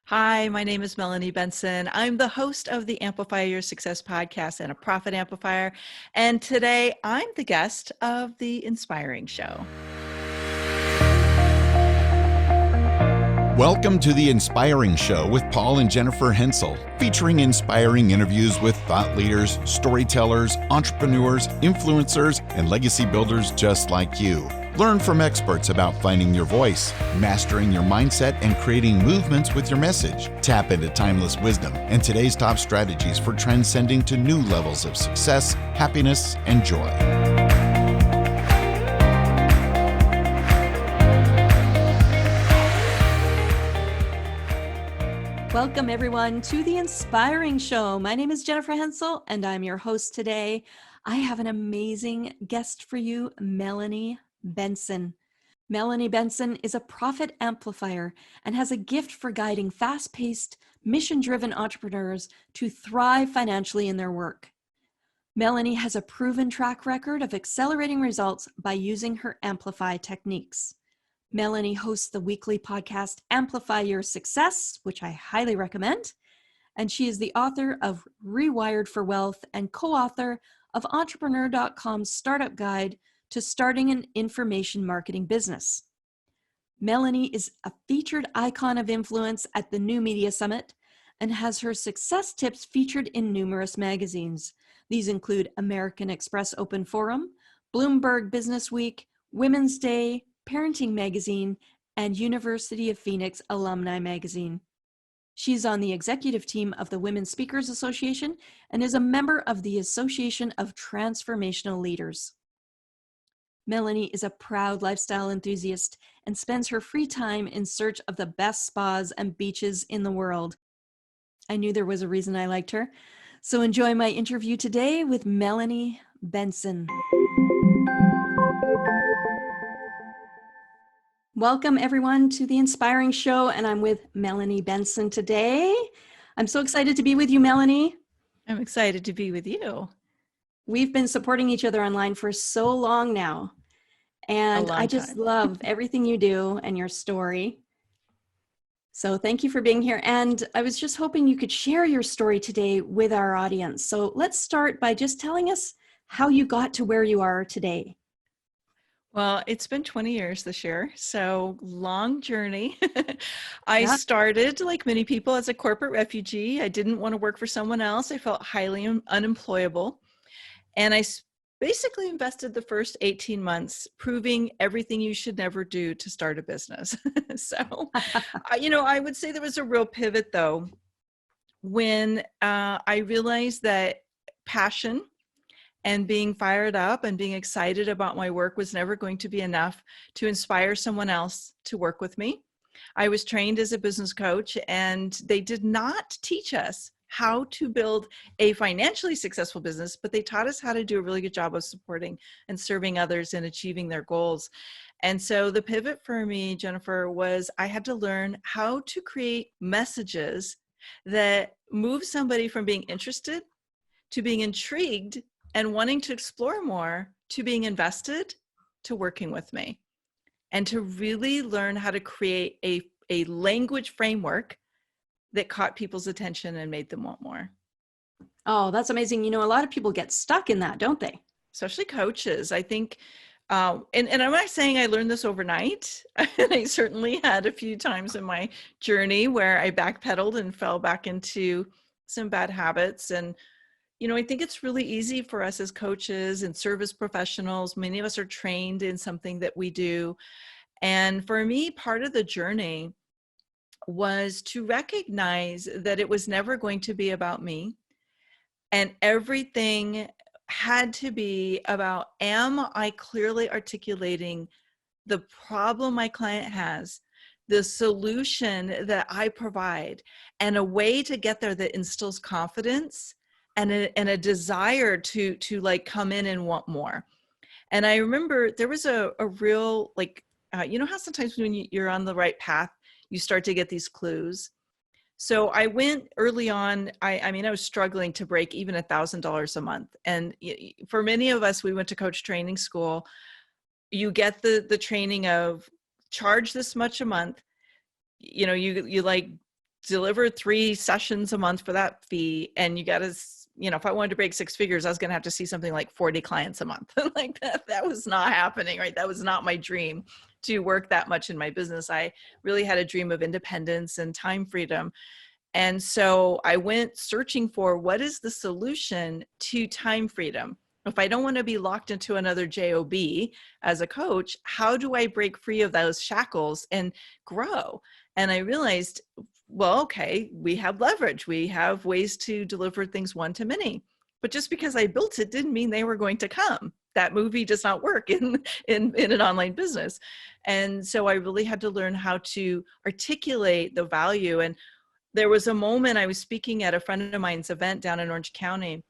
Hi, my name is Melanie Benson. I'm the host of the Amplify Your Success podcast and a Profit Amplifier. And today I'm the guest of the Inspiring Show. Welcome to The Inspiring Show with Paul and Jennifer Hensel, featuring inspiring interviews with thought leaders, storytellers, entrepreneurs, influencers, and legacy builders just like you. Learn from experts about finding your voice, mastering your mindset, and creating movements with your message. Tap into timeless wisdom and today's top strategies for transcending to new levels of success, happiness, and joy. Welcome, everyone, to The Inspiring Show. My name is Jennifer Hensel, and I'm your host today. I have an amazing guest for you, Melanie Benson. Melanie Benson is a profit amplifier and has a gift for guiding fast-paced, mission-driven entrepreneurs to thrive financially in their work. Melanie has a proven track record of accelerating results by using her Amplify techniques. Melanie hosts the weekly podcast Amplify Your Success, which I highly recommend. And she is the author of Rewired for Wealth and co-author of Entrepreneur.com's Startup Guide to Starting an Information Marketing Business. Melanie is a featured icon of influence at the New Media Summit and has her success tips featured in numerous magazines. These include American Express Open Forum, Bloomberg Business Week, Women's Day, Parenting Magazine, and University of Phoenix Alumni Magazine. She's on the executive team of the Women Speakers Association and is a member of the Association of Transformational Leaders. Melanie is a proud lifestyle enthusiast and spends her free time in search of the best spas and beaches in the world. I knew there was a reason I liked her. So enjoy my interview today with Melanie Benson. Welcome, everyone, to The Inspiring Show, and I'm with Melanie Benson today. I'm so excited to be with you, Melanie. I'm excited to be with you. We've been supporting each other online for so long now, and I just love everything you do and your story. So thank you for being here, and I was just hoping you could share your story today with our audience. So let's start by just telling us how you got to where you are today. Well, it's been 20 years this year, so long journey. I started, like many people, as a corporate refugee. I didn't want to work for someone else. I felt highly unemployable. And I basically invested the first 18 months proving everything you should never do to start a business. So, I would say there was a real pivot, though, when I realized that passion and being fired up and being excited about my work was never going to be enough to inspire someone else to work with me. I was trained as a business coach, and they did not teach us how to build a financially successful business, but they taught us how to do a really good job of supporting and serving others and achieving their goals. And so the pivot for me, Jennifer, was I had to learn how to create messages that move somebody from being interested to being intrigued and wanting to explore more, to being invested, to working with me, and to really learn how to create a language framework that caught people's attention and made them want more. Oh, that's amazing. A lot of people get stuck in that, don't they? Especially coaches. I think, and I'm not saying I learned this overnight. I certainly had a few times in my journey where I backpedaled and fell back into some bad habits. And I think it's really easy for us as coaches and service professionals. Many of us are trained in something that we do. And for me, part of the journey was to recognize that it was never going to be about me. And everything had to be about, am I clearly articulating the problem my client has, the solution that I provide, and a way to get there that instills confidence and a desire to like come in and want more. And I remember there was a real, how sometimes when you're on the right path, you start to get these clues. So I went early on, I was struggling to break even $1,000 a month. And for many of us, we went to coach training school. You get the training of charge this much a month. You like deliver 3 sessions a month for that fee. And you got to, if I wanted to break 6 figures, I was going to have to see something like 40 clients a month. Like that was not happening, right? That was not my dream to work that much in my business. I really had a dream of independence and time freedom. And so I went searching for what is the solution to time freedom. If I don't want to be locked into another job as a coach, how do I break free of those shackles and grow? And I realized, well, okay, we have leverage. We have ways to deliver things one to many. But just because I built it didn't mean they were going to come. That movie does not work in an online business. And so I really had to learn how to articulate the value. And there was a moment I was speaking at a friend of mine's event down in Orange County,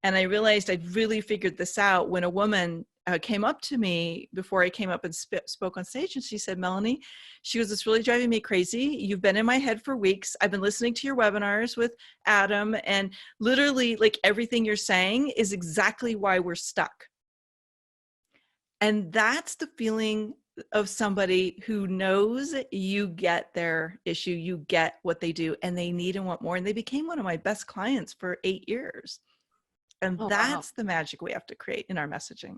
and I realized I'd really figured this out when a woman came up to me before I came up and spoke on stage. And she said, Melanie, she goes, it's really driving me crazy. You've been in my head for weeks. I've been listening to your webinars with Adam, and literally like everything you're saying is exactly why we're stuck. And that's the feeling of somebody who knows you get their issue, you get what they do, and they need and want more. And they became one of my best clients for 8 years. And that's the magic we have to create in our messaging.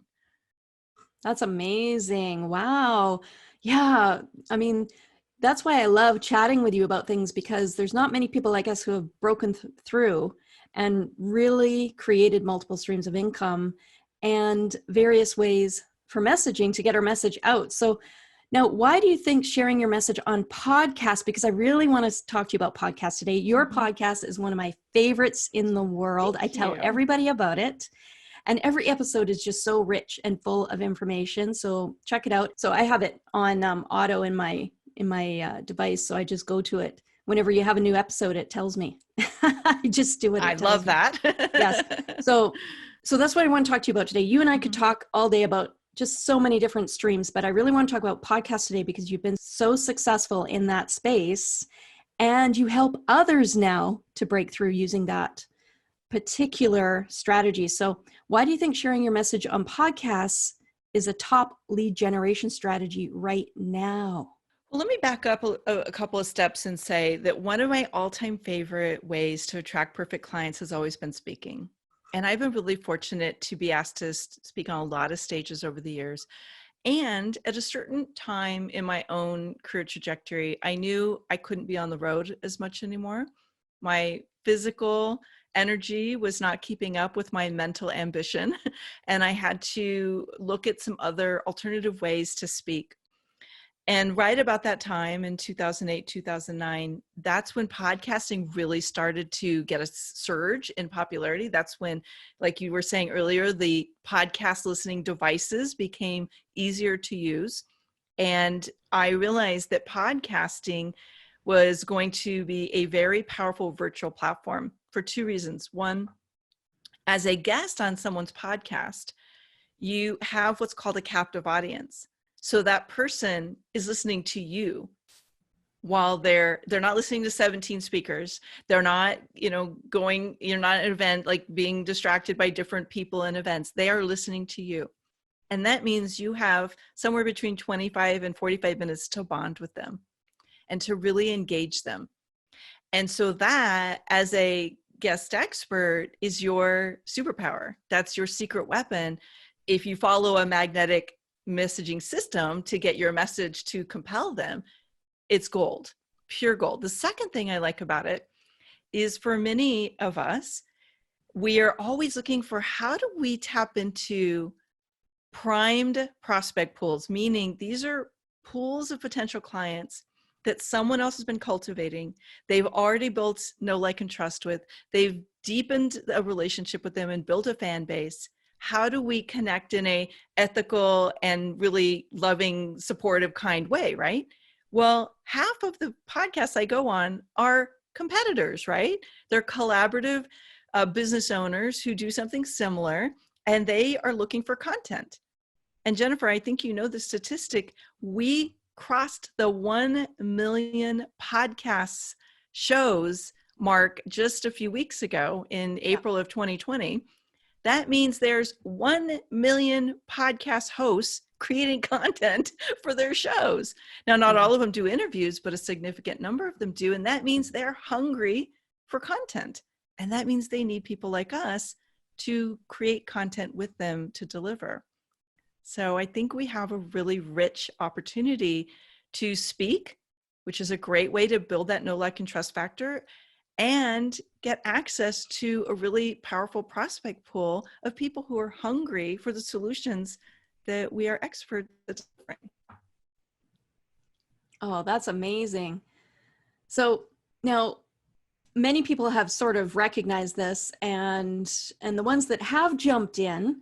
That's amazing. Wow. Yeah. I mean, that's why I love chatting with you about things, because there's not many people like us who have broken through and really created multiple streams of income and various ways for messaging to get our message out. So now, why do you think sharing your message on podcasts? Because I really want to talk to you about podcasts today. Your podcast is one of my favorites in the world. I tell everybody about it. And every episode is just so rich and full of information. So check it out. So I have it on auto in my device. So I just go to it. Whenever you have a new episode, it tells me. I just do it. I love that. Yes. So that's what I want to talk to you about today. You and I could talk all day about just so many different streams, but I really want to talk about podcasts today because you've been so successful in that space and you help others now to break through using that particular strategy. So why do you think sharing your message on podcasts is a top lead generation strategy right now? Well, let me back up a couple of steps and say that one of my all-time favorite ways to attract perfect clients has always been speaking. And I've been really fortunate to be asked to speak on a lot of stages over the years. And at a certain time in my own career trajectory, I knew I couldn't be on the road as much anymore. My physical energy was not keeping up with my mental ambition. And I had to look at some other alternative ways to speak. And right about that time in 2008, 2009, that's when podcasting really started to get a surge in popularity. That's when, like you were saying earlier, the podcast listening devices became easier to use. And I realized that podcasting was going to be a very powerful virtual platform for 2 reasons. One, as a guest on someone's podcast, you have what's called a captive audience. So that person is listening to you while they're not listening to 17 speakers. They're not, going, you're not at an event, like being distracted by different people and events. They are listening to you. And that means you have somewhere between 25 and 45 minutes to bond with them and to really engage them. And so that, as a guest expert, is your superpower. That's your secret weapon. If you follow a magnetic messaging system to get your message to compel them, it's gold, pure gold. The second thing I like about it is, for many of us, we are always looking for how do we tap into primed prospect pools, meaning these are pools of potential clients that someone else has been cultivating. They've already built know, like, and trust with. They've deepened a relationship with them and built a fan base. How do we connect in a ethical and really loving, supportive, kind way, right? Well, half of the podcasts I go on are competitors, right? They're collaborative business owners who do something similar, and they are looking for content. And Jennifer, I think you know the statistic. We crossed the 1 million podcasts shows mark just a few weeks ago in April of 2020. That means there's 1 million podcast hosts creating content for their shows. Now, not all of them do interviews, but a significant number of them do. And that means they're hungry for content. And that means they need people like us to create content with them to deliver. So I think we have a really rich opportunity to speak, which is a great way to build that know, like, and trust factor, and get access to a really powerful prospect pool of people who are hungry for the solutions that we are experts at delivering. Oh, that's amazing. So now many people have sort of recognized this, and the ones that have jumped in,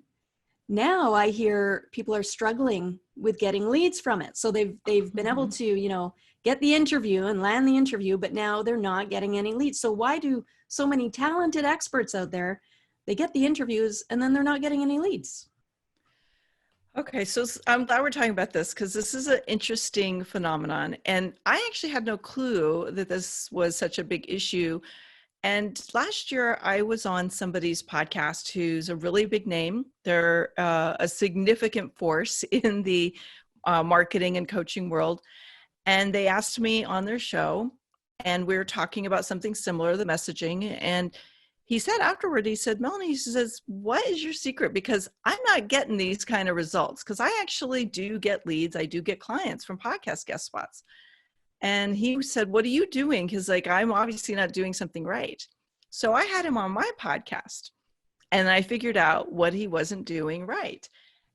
now I hear people are struggling with getting leads from it. So they've been able to, you know, get the interview and land the interview, but now they're not getting any leads. So why do so many talented experts out there, they get the interviews and then they're not getting any leads? Okay, so I'm glad we're talking about this, because this is an interesting phenomenon. And I actually had no clue that this was such a big issue. And last year I was on somebody's podcast who's a really big name. They're a significant force in the marketing and coaching world. And they asked me on their show, and we were talking about something similar, the messaging. And he said afterward, he said, Melanie, he says, what is your secret? Because I'm not getting these kind of results, because I actually do get leads. I do get clients from podcast guest spots. And he said, what are you doing? Because, like, I'm obviously not doing something right. So I had him on my podcast, and I figured out what he wasn't doing right.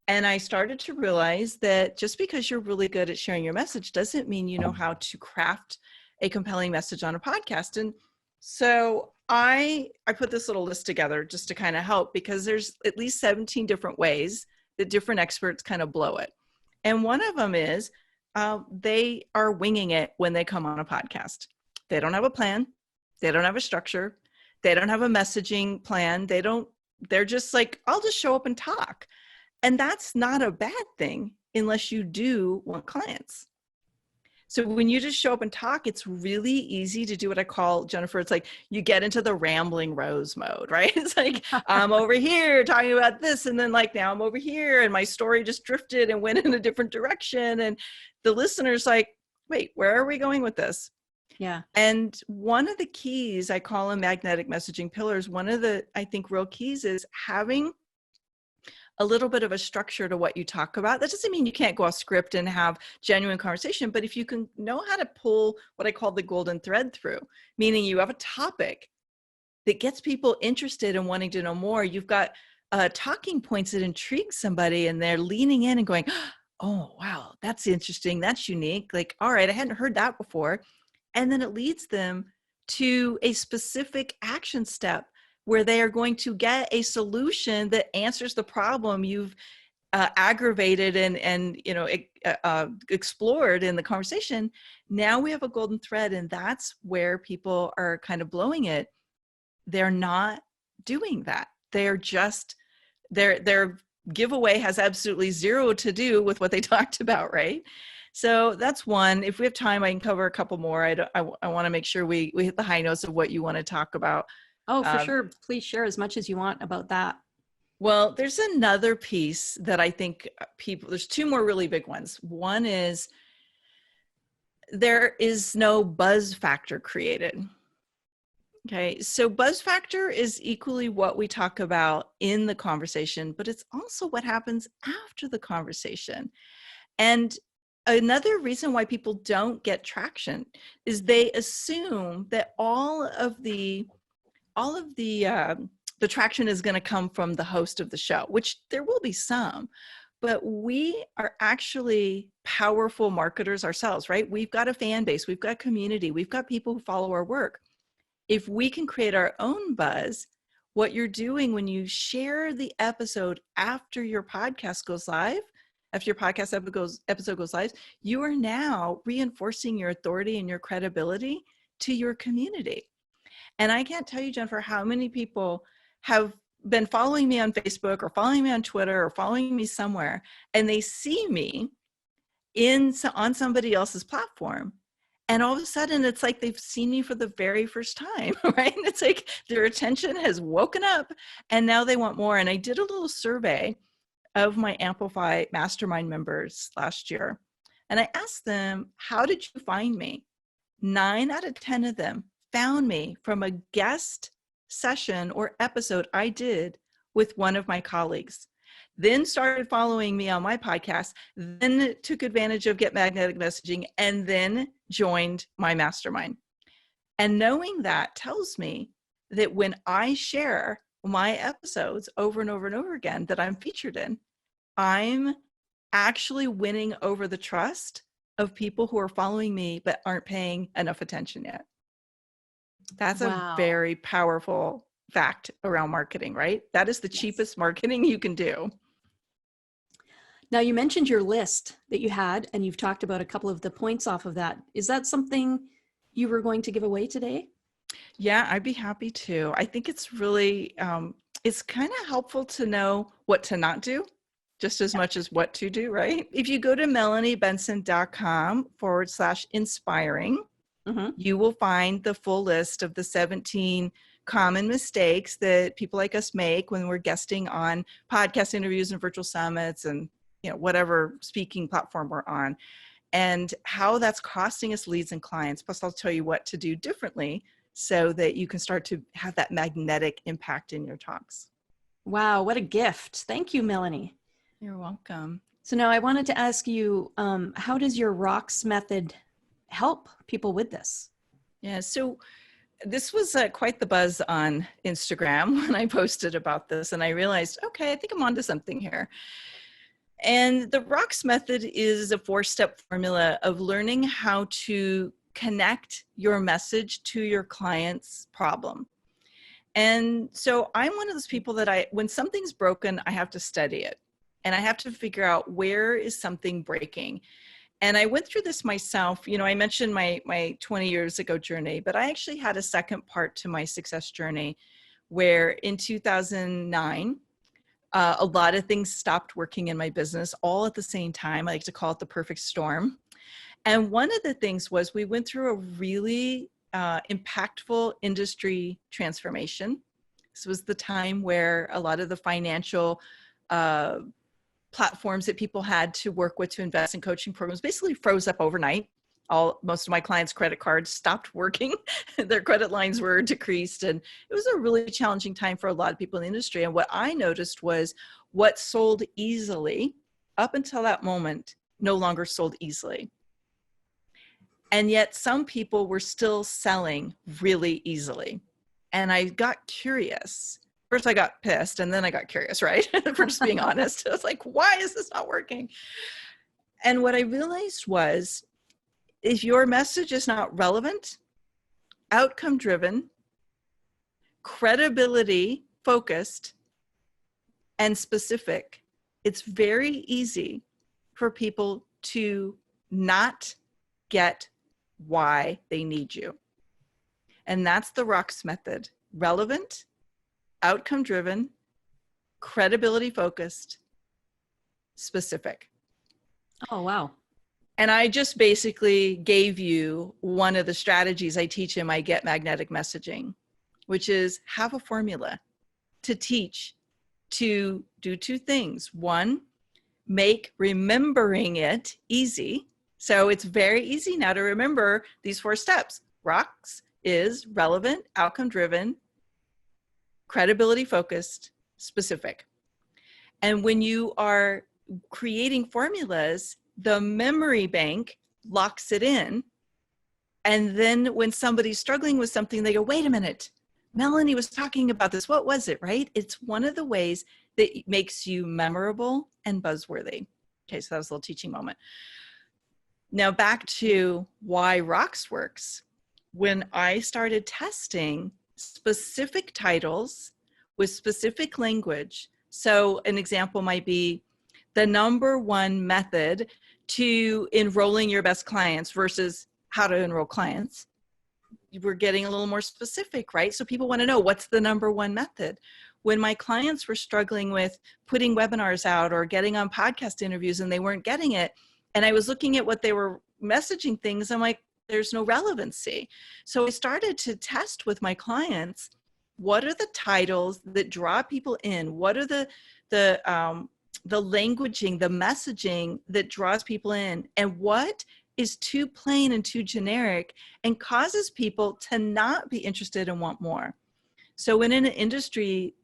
And I started to realize that just because you're really good at sharing your message doesn't mean you know how to craft a compelling message on a podcast. And so I put this little list together just to kind of help, because there's at least 17 different ways that different experts kind of blow it. And one of them is they are winging it when they come on a podcast. They don't have a plan. They don't have a structure. They don't have a messaging plan. They're just like, I'll just show up and talk. And that's not a bad thing unless you do want clients. So when you just show up and talk, it's really easy to do what I call, Jennifer, it's like you get into the rambling rose mode, right? It's like, I'm over here talking about this, and then like now I'm over here, and my story just drifted and went in a different direction. And the listener's like, wait, where are we going with this? Yeah. And one of the keys, I call them magnetic messaging pillars. One of the, I think, real keys is having a little bit of a structure to what you talk about. That doesn't mean you can't go off script and have genuine conversation, but if you can know how to pull what I call the golden thread through, meaning you have a topic that gets people interested and wanting to know more, you've got talking points that intrigue somebody and they're leaning in and going, oh, wow, that's interesting. That's unique. Like, all right, I hadn't heard that before. And then it leads them to a specific action step where they are going to get a solution that answers the problem you've aggravated and explored in the conversation. Now we have a golden thread, and that's where people are kind of blowing it. They're not doing that. They're just, their giveaway has absolutely zero to do with what they talked about, right? So that's one. If we have time, I can cover a couple more. I want to make sure we hit the high notes of what you want to talk about. Oh, for sure. Please share as much as you want about that. Well, there's another piece that I think there's two more really big ones. One is there is no buzz factor created. Okay, so buzz factor is equally what we talk about in the conversation, but it's also what happens after the conversation. And another reason why people don't get traction is they assume that all of the traction is going to come from the host of the show, which there will be some, but we are actually powerful marketers ourselves, right? We've got a fan base, we've got community, we've got people who follow our work. If we can create our own buzz, what you're doing when you share the episode after your podcast goes live, after your podcast episode goes live, you are now reinforcing your authority and your credibility to your community. And I can't tell you, Jennifer, how many people have been following me on Facebook or following me on Twitter or following me somewhere, and they see me on somebody else's platform. And all of a sudden, it's like they've seen me for the very first time, right? And it's like their attention has woken up, and now they want more. And I did a little survey of my Amplify mastermind members last year. And I asked them, how did you find me? 9 out of 10 of them found me from a guest session or episode I did with one of my colleagues, then started following me on my podcast, then took advantage of Get Magnetic Messaging, and then joined my mastermind. And knowing that tells me that when I share my episodes over and over and over again that I'm featured in, I'm actually winning over the trust of people who are following me but aren't paying enough attention yet. That's a very powerful fact around marketing, right? That is the cheapest marketing you can do. Now, you mentioned your list that you had, and you've talked about a couple of the points off of that. Is that something you were going to give away today? Yeah, I'd be happy to. I think it's really, it's kind of helpful to know what to not do just as much as what to do, right? If you go to melaniebenson.com/inspiring, you will find the full list of the 17 common mistakes that people like us make when we're guesting on podcast interviews and virtual summits and, you know, whatever speaking platform we're on, and how that's costing us leads and clients. Plus, I'll tell you what to do differently so that you can start to have that magnetic impact in your talks. Wow, what a gift. Thank you, Melanie. You're welcome. So now I wanted to ask you, how does your ROCS method help people with this? Yeah, so this was quite the buzz on Instagram when I posted about this, and I realized, okay, I think I'm onto something here. And the ROCS method is a 4-step formula of learning how to connect your message to your client's problem. And so I'm one of those people that when something's broken, I have to study it. And I have to figure out, where is something breaking? And I went through this myself. You know, I mentioned my 20 years ago journey, but I actually had a second part to my success journey where in 2009, a lot of things stopped working in my business all at the same time. I like to call it the perfect storm. And one of the things was we went through a really impactful industry transformation. This was the time where a lot of the financial platforms that people had to work with to invest in coaching programs basically froze up overnight. Most of my clients' credit cards stopped working. Their credit lines were decreased. And it was a really challenging time for a lot of people in the industry. And what I noticed was what sold easily up until that moment no longer sold easily. And yet some people were still selling really easily. And I got curious. First I got pissed and then I got curious, right? For just being honest. I was like, why is this not working? And what I realized was, if your message is not relevant, outcome driven, credibility focused, and specific, it's very easy for people to not get why they need you. And that's the ROCS method: relevant, outcome driven, credibility focused, specific. Oh, wow. And I just basically gave you one of the strategies I teach in my Get Magnetic Messaging, which is have a formula to teach to do 2 things. 1, make remembering it easy. So it's very easy now to remember these 4 steps. ROCS is relevant, outcome driven, credibility focused, specific. And when you are creating formulas, the memory bank locks it in. And then when somebody's struggling with something, they go, wait a minute, Melanie was talking about this. What was it, right? It's one of the ways that makes you memorable and buzzworthy. Okay, so that was a little teaching moment. Now back to why ROX works. When I started testing specific titles with specific language, so an example might be the #1 method to enrolling your best clients versus how to enroll clients. We're getting a little more specific, right? So people want to know, what's the #1 method? When my clients were struggling with putting webinars out or getting on podcast interviews and they weren't getting it, and I was looking at what they were messaging things, I'm like, there's no relevancy. So I started to test with my clients, what are the titles that draw people in? What are the the languaging, the messaging that draws people in, and what is too plain and too generic and causes people to not be interested and want more. So when in an industry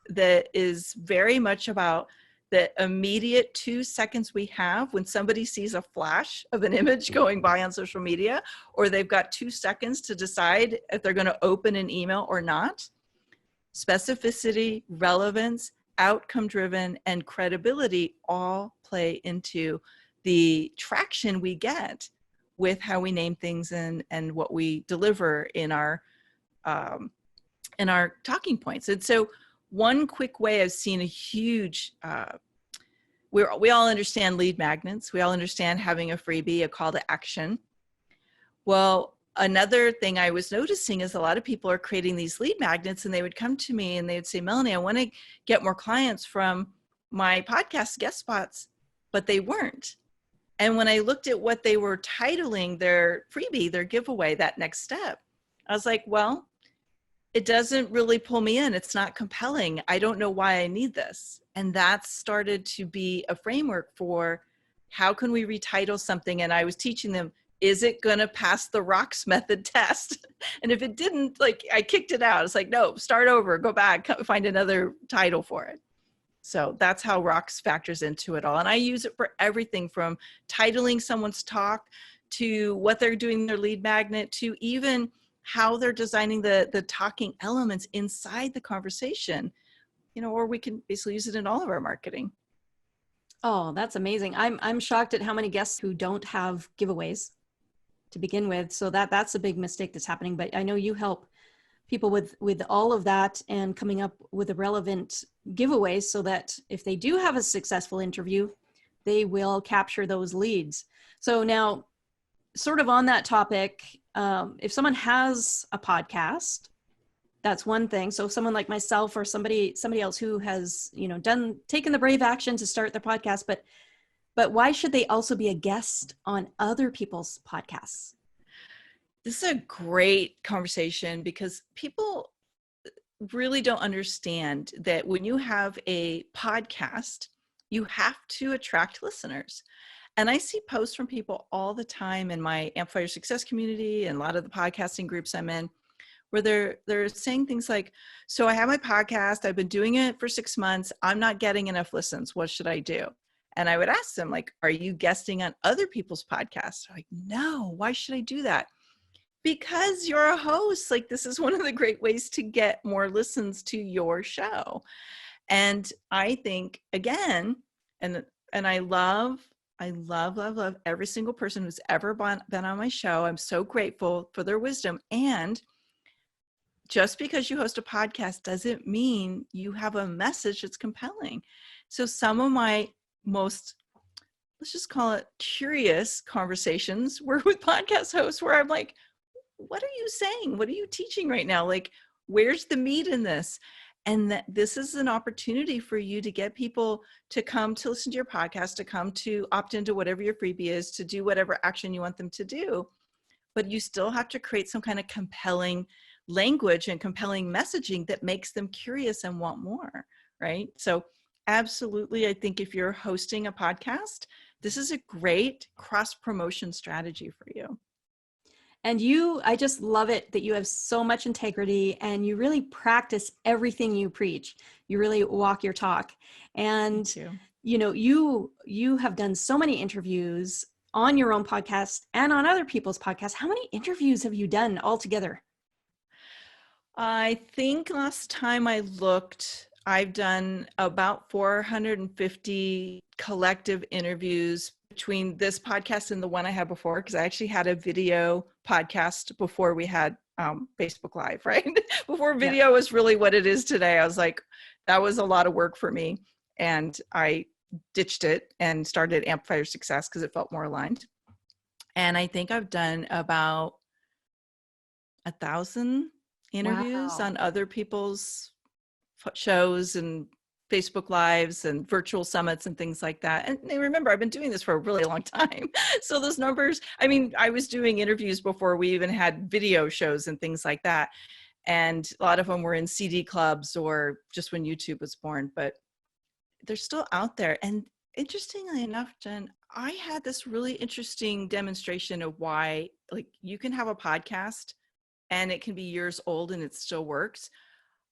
that is very much about the immediate 2 seconds we have when somebody sees a flash of an image going by on social media, or they've got 2 seconds to decide if they're going to open an email or not, specificity, relevance, outcome driven, and credibility all play into the traction we get with how we name things and what we deliver in our talking points. And so one quick way I've seen a huge, we all understand lead magnets. We all understand having a freebie, a call to action. Well, another thing I was noticing is a lot of people are creating these lead magnets, and they would come to me and they would say, Melanie, I want to get more clients from my podcast guest spots, but they weren't. And when I looked at what they were titling their freebie, their giveaway, that next step, I was like, well, it doesn't really pull me in. It's not compelling. I don't know why I need this. And that started to be a framework for how can we retitle something? And I was teaching them, is it going to pass the ROCS method test? And if it didn't, like, I kicked it out. It's like, no, start over, go back, find another title for it. So that's how ROCS factors into it all. And I use it for everything from titling someone's talk to what they're doing in their lead magnet to even how they're designing the talking elements inside the conversation, or we can basically use it in all of our marketing. Oh, that's amazing. I'm shocked at how many guests who don't have giveaways to begin with. So that's a big mistake that's happening. But I know you help people with all of that and coming up with a relevant giveaways so that if they do have a successful interview, they will capture those leads. So now, sort of on that topic, if someone has a podcast, that's one thing. So someone like myself or somebody else who has, taken the brave action to start their podcast, but why should they also be a guest on other people's podcasts? This is a great conversation because people really don't understand that when you have a podcast, you have to attract listeners. And I see posts from people all the time in my Amplify Success community and a lot of the podcasting groups I'm in, where they're saying things like, so I have my podcast, I've been doing it for 6 months, I'm not getting enough listens, what should I do? And I would ask them, like, are you guesting on other people's podcasts? They're like, no, why should I do that? Because you're a host. Like, this is one of the great ways to get more listens to your show. And I think, again, and I love every single person who's ever been on my show. I'm so grateful for their wisdom. And just because you host a podcast doesn't mean you have a message that's compelling. So some of my most, let's just call it curious conversations were with podcast hosts where I'm like, what are you saying? What are you teaching right now? Like, where's the meat in this? And that this is an opportunity for you to get people to come to listen to your podcast, to come to opt into whatever your freebie is, to do whatever action you want them to do. But you still have to create some kind of compelling language and compelling messaging that makes them curious and want more, right? So absolutely, I think if you're hosting a podcast, this is a great cross-promotion strategy for you. And I just love it that you have so much integrity and you really practice everything you preach. You really walk your talk. And, you have done so many interviews on your own podcast and on other people's podcasts. How many interviews have you done altogether? I think last time I looked, I've done about 450 collective interviews between this podcast and the one I had before, because I actually had a video podcast before we had Facebook Live, right? Before video was really what it is today. I was like, that was a lot of work for me. And I ditched it and started Amplify Success because it felt more aligned. And I think I've done about 1,000 interviews on other people's shows and Facebook Lives and virtual summits and things like that. And remember, I've been doing this for a really long time. So those numbers, I mean, I was doing interviews before we even had video shows and things like that. And a lot of them were in CD clubs or just when YouTube was born. But they're still out there. And interestingly enough, Jen, I had this really interesting demonstration of why, like, you can have a podcast and it can be years old and it still works.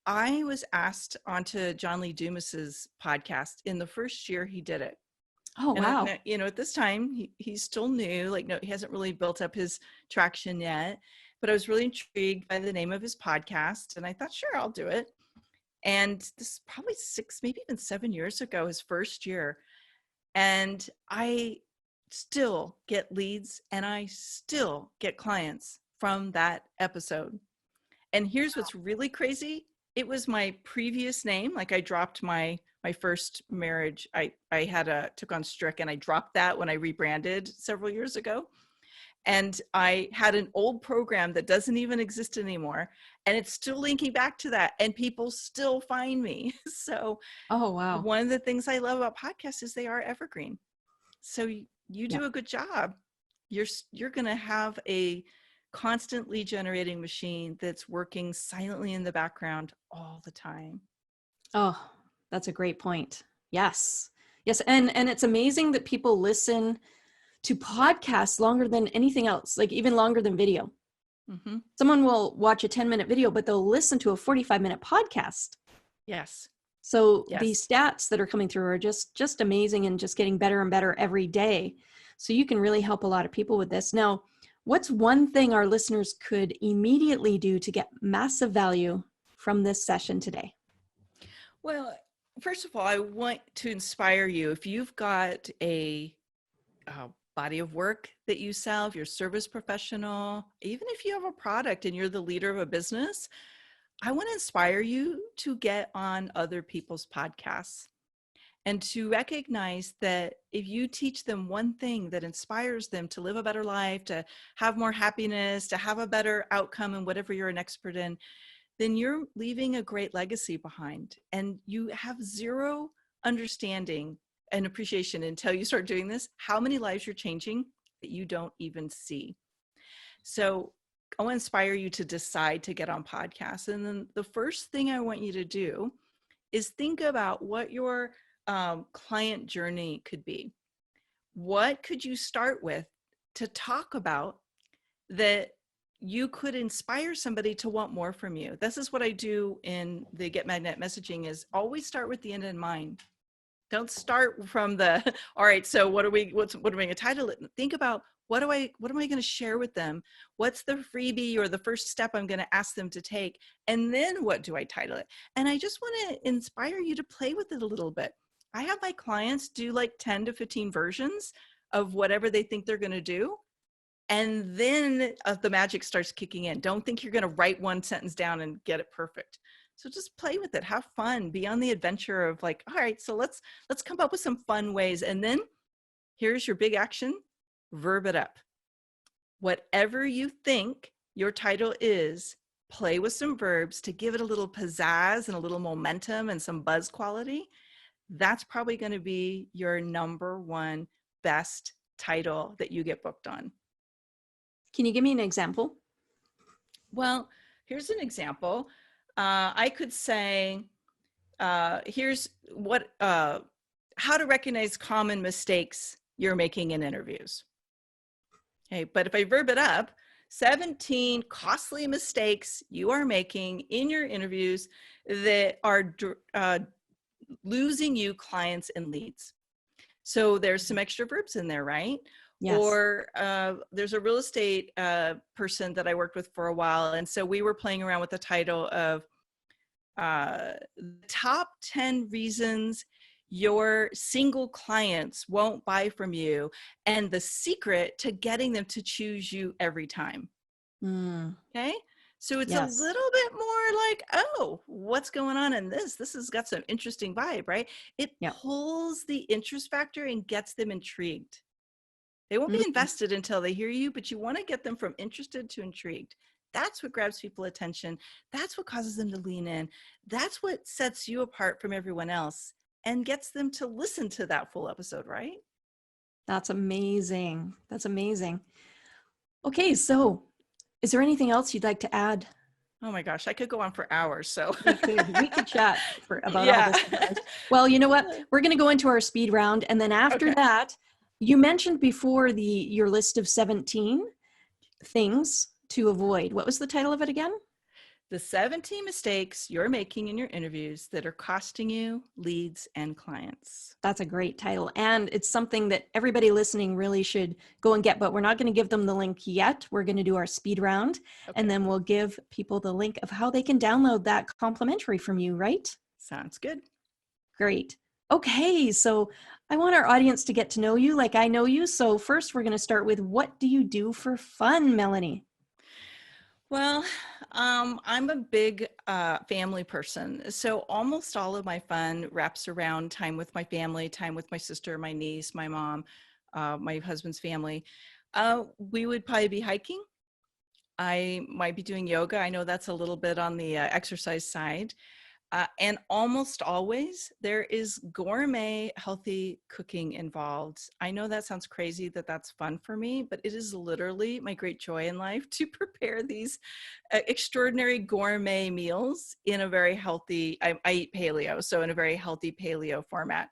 I was asked onto John Lee Dumas's podcast in the first year he did it. Oh, And, wow. you know, at this time, he's still new, like, no, he hasn't really built up his traction yet, but I was really intrigued by the name of his podcast. And I thought, sure, I'll do it. And this is probably 6, maybe even 7 years ago, his first year. And I still get leads and I still get clients from that episode. And here's what's really crazy. It was my previous name. Like, I dropped my first marriage. I took on Strick, and I dropped that when I rebranded several years ago. And I had an old program that doesn't even exist anymore. And it's still linking back to that. And people still find me. So Oh, wow. one of the things I love about podcasts is they are evergreen. So you do Yeah. a good job. You're going to have a constantly generating machine that's working silently in the background all the time. Oh, that's a great point. Yes. Yes. And it's amazing that people listen to podcasts longer than anything else, like even longer than video. Mm-hmm. Someone will watch a 10-minute video, but they'll listen to a 45-minute podcast. Yes. So Yes. the stats that are coming through are just amazing and just getting better and better every day. So you can really help a lot of people with this. Now, what's one thing our listeners could immediately do to get massive value from this session today? Well, first of all, I want to inspire you. If you've got a body of work that you sell, if you're a service professional, even if you have a product and you're the leader of a business, I want to inspire you to get on other people's podcasts and to recognize that if you teach them one thing that inspires them to live a better life, to have more happiness, to have a better outcome in whatever you're an expert in, then you're leaving a great legacy behind. And you have zero understanding and appreciation until you start doing this, how many lives you're changing that you don't even see. So I want to inspire you to decide to get on podcasts. And then the first thing I want you to do is think about what your client journey could be. What could you start with to talk about that you could inspire somebody to want more from you? This is what I do in the Get Magnet messaging, is always start with the end in mind. Don't start from the, all right, so what are we going to title it? Think about what am I going to share with them? What's the freebie or the first step I'm going to ask them to take? And then what do I title it? And I just want to inspire you to play with it a little bit. I have my clients do like 10 to 15 versions of whatever they think they're going to do. And then the magic starts kicking in. Don't think you're going to write one sentence down and get it perfect. So just play with it, have fun, be on the adventure of like, all right, so let's come up with some fun ways. And then here's your big action, verb it up. Whatever you think your title is, play with some verbs to give it a little pizzazz and a little momentum and some buzz quality. That's probably going to be your number one best title that you get booked on. Can you give me an example? Well, here's an example. I could say, here's what, how to recognize common mistakes you're making in interviews. Okay, but if I verb it up, 17 costly mistakes you are making in your interviews that are losing you clients and leads. So there's some extra verbs in there, right? Yes. Or there's a real estate person that I worked with for a while. And so we were playing around with the title of top 10 reasons your single clients won't buy from you and the secret to getting them to choose you every time. Okay. So it's a little bit more like, oh, what's going on in this? This has got some interesting vibe, right? It pulls the interest factor and gets them intrigued. They won't be invested until they hear you, but you want to get them from interested to intrigued. That's what grabs people's attention. That's what causes them to lean in. That's what sets you apart from everyone else and gets them to listen to that full episode, right? That's amazing. That's amazing. Okay, so is there anything else you'd like to add Oh my gosh, I could go on for hours. So We could chat for about all yeah. this for hours. Well, you know what? We're going to go into our speed round, and then after Okay. that, you mentioned before your list of 17 things to avoid. What was the title of it again? The 17 mistakes you're making in your interviews that are costing you leads and clients. That's a great title. And it's something that everybody listening really should go and get, but we're not going to give them the link yet. We're going to do our speed round, and Okay. then we'll give people the link of how they can download that complimentary from you, right? Sounds good. Great. Okay, so I want our audience to get to know you like I know you. So first, we're going to start with, what do you do for fun, Melanie? Well, I'm a big family person. So almost all of my fun wraps around time with my family, time with my sister, my niece, my mom, my husband's family. We would probably be hiking. I might be doing yoga. I know that's a little bit on the exercise side. And almost always there is gourmet, healthy cooking involved. I know that sounds crazy that that's fun for me, but it is literally my great joy in life to prepare these extraordinary gourmet meals in a very healthy, I eat paleo, so in a very healthy paleo format.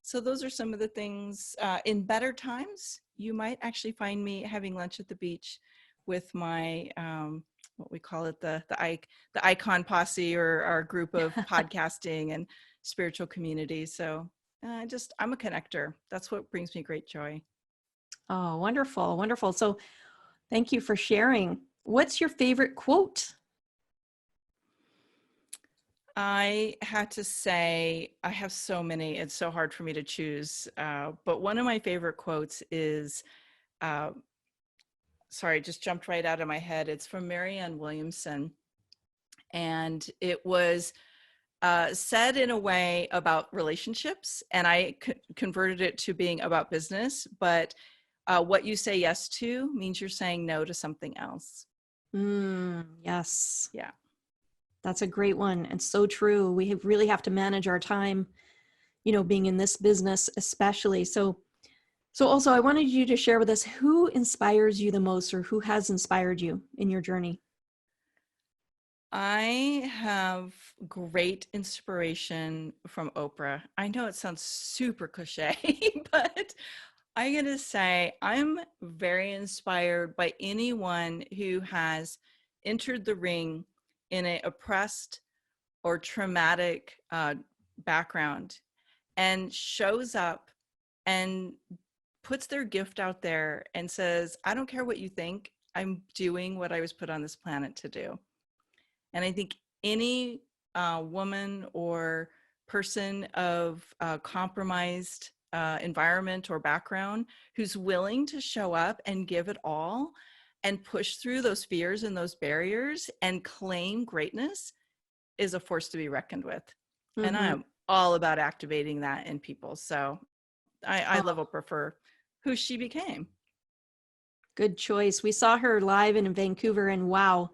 So those are some of the things. In better times, you might actually find me having lunch at the beach with my what we call it, the icon posse, or our group of podcasting and spiritual community. So I'm a connector. That's what brings me great joy. Oh, wonderful, wonderful. So thank you for sharing. What's your favorite quote? I had to say, I have so many. It's so hard for me to choose. But one of my favorite quotes is, sorry, it just jumped right out of my head. It's from Marianne Williamson. And it was said in a way about relationships, and I converted it to being about business. But what you say yes to means you're saying no to something else. Yes. Yeah. That's a great one. And so true. We really have to manage our time, being in this business, especially. So also I wanted you to share with us, who inspires you the most, or who has inspired you in your journey? I have great inspiration from Oprah. I know it sounds super cliche, but I'm going to say I'm very inspired by anyone who has entered the ring in an oppressed or traumatic background and shows up and puts their gift out there and says, I don't care what you think, I'm doing what I was put on this planet to do. And I think any woman or person of compromised environment or background who's willing to show up and give it all and push through those fears and those barriers and claim greatness is a force to be reckoned with. And Mm-hmm. I'm all about activating that in people. So I love Oh, Oprah for who she became. good choice. We saw her live in Vancouver, and wow,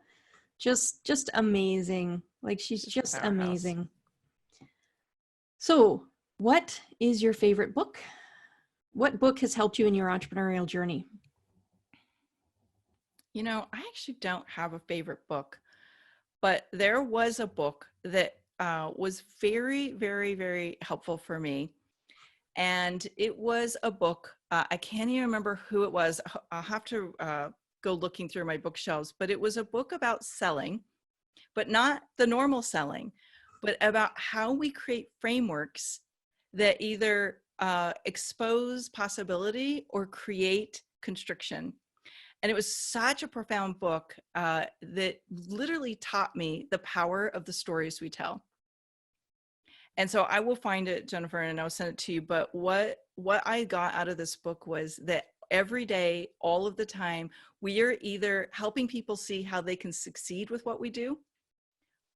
just amazing. Like, she's Just a just powerhouse. amazing. So, what is your favorite book? What book has helped you in your entrepreneurial journey? You know, I actually don't have a favorite book, but there was a book that was very, very, very helpful for me. And it was a book, I can't even remember who it was. I'll have to go looking through my bookshelves, but it was a book about selling, but not the normal selling, but about how we create frameworks that either expose possibility or create constriction. And it was such a profound book that literally taught me the power of the stories we tell. And so I will find it, Jennifer, and I'll send it to you. But what I got out of this book was that every day, all of the time, we are either helping people see how they can succeed with what we do,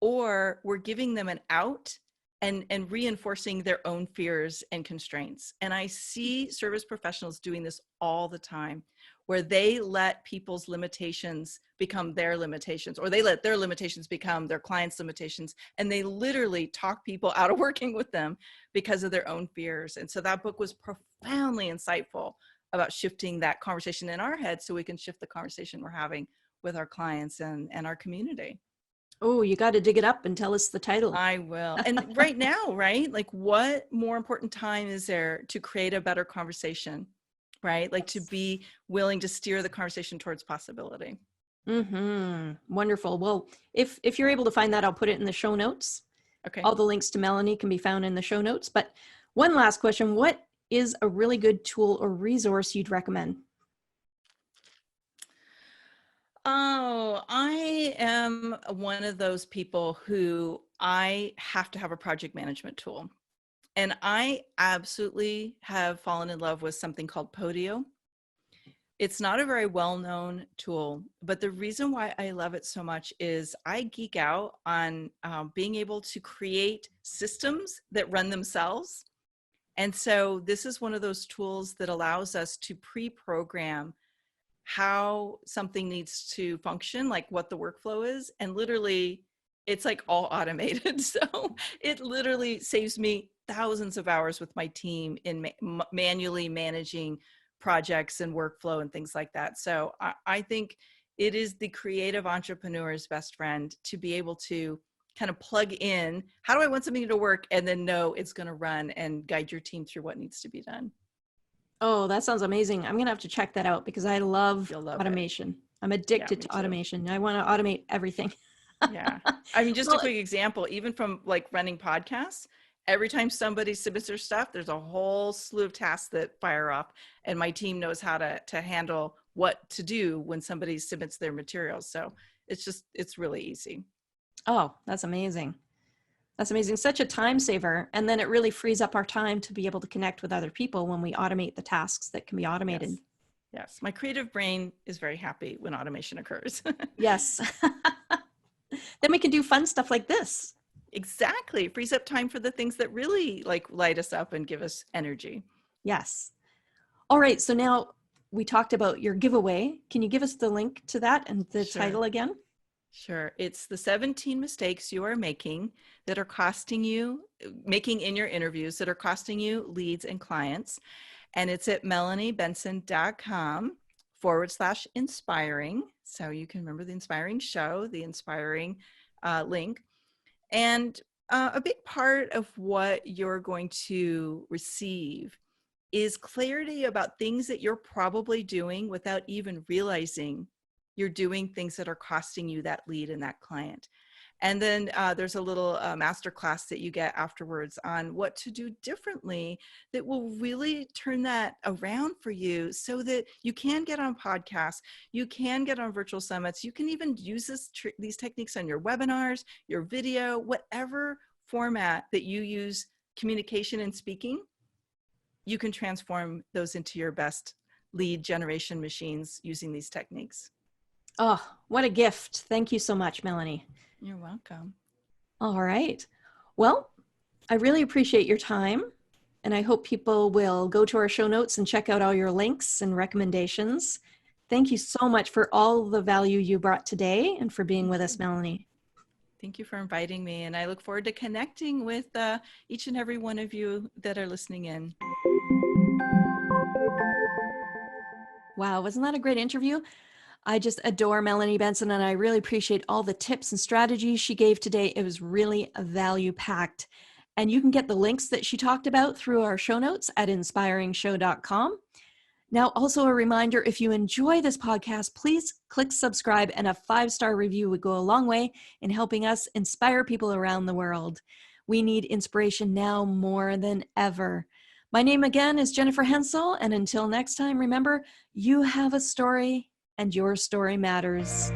or we're giving them an out and reinforcing their own fears and constraints. And I see service professionals doing this all the time, where they let people's limitations become their limitations, or they let their limitations become their clients' limitations. And they literally talk people out of working with them because of their own fears. And so that book was profoundly insightful about shifting that conversation in our head so we can shift the conversation we're having with our clients and our community. Oh, you got to dig it up and tell us the title. I will. And right now, right? Like, what more important time is there to create a better conversation, right? Like to Yes. be willing to steer the conversation towards possibility. Wonderful. Well, if you're able to find that, I'll put it in the show notes. Okay. All the links to Melanie can be found in the show notes. But one last question, what is a really good tool or resource you'd recommend? Oh, I am one of those people who I have to have a project management tool. And I absolutely have fallen in love with something called Podio. It's not a very well-known tool, but the reason why I love it so much is I geek out on being able to create systems that run themselves. And so this is one of those tools that allows us to pre-program how something needs to function, like what the workflow is. And literally, it's like all automated. So it literally saves me thousands of hours with my team in manually managing projects and workflow and things like that. So I think it is the creative entrepreneur's best friend to be able to kind of plug in, how do I want something to work, and then know it's going to run and guide your team through what needs to be done. Oh, that sounds amazing. I'm going to have to check that out because I love You'll love it. automation. I'm Yeah, addicted me to too. automation. I want to automate everything. Yeah. I mean, just a Well, quick example, even from like running podcasts, every time somebody submits their stuff, there's a whole slew of tasks that fire off, and my team knows how to handle what to do when somebody submits their materials. So it's really easy. oh, that's amazing. That's amazing. Such a time saver. And then it really frees up our time to be able to connect with other people when we automate the tasks that can be automated. Yes. Yes. My creative brain is very happy when automation occurs. Yes. Then we can do fun stuff like this. Exactly. It frees up time for the things that really like light us up and give us energy. Yes. All right. So now we talked about your giveaway. Can you give us the link to that and the Sure. title again? Sure. It's the 17 mistakes you are making that are costing you, making in your interviews that are costing you leads and clients. And it's at melaniebenson.com/inspiring. So you can remember the inspiring show, the inspiring link. And a big part of what you're going to receive is clarity about things that you're probably doing without even realizing you're doing things that are costing you that lead and that client. And then there's a little masterclass that you get afterwards on what to do differently that will really turn that around for you so that you can get on podcasts, you can get on virtual summits, you can even use these techniques on your webinars, your video, whatever format that you use communication and speaking, you can transform those into your best lead generation machines using these techniques. Oh, what a gift. Thank you so much, Melanie. You're welcome. All right. Well, I really appreciate your time, and I hope people will go to our show notes and check out all your links and recommendations. Thank you so much for all the value you brought today and for being with us, Melanie. Thank you for inviting me, and I look forward to connecting with each and every one of you that are listening in. Wow, wasn't that a great interview? I just adore Melanie Benson, and I really appreciate all the tips and strategies she gave today. It was really value-packed. And you can get the links that she talked about through our show notes at inspiringshow.com. Now, also a reminder, if you enjoy this podcast, please click subscribe, and a 5-star review would go a long way in helping us inspire people around the world. We need inspiration now more than ever. My name again is Jennifer Hensel, and until next time, remember, you have a story, and your story matters.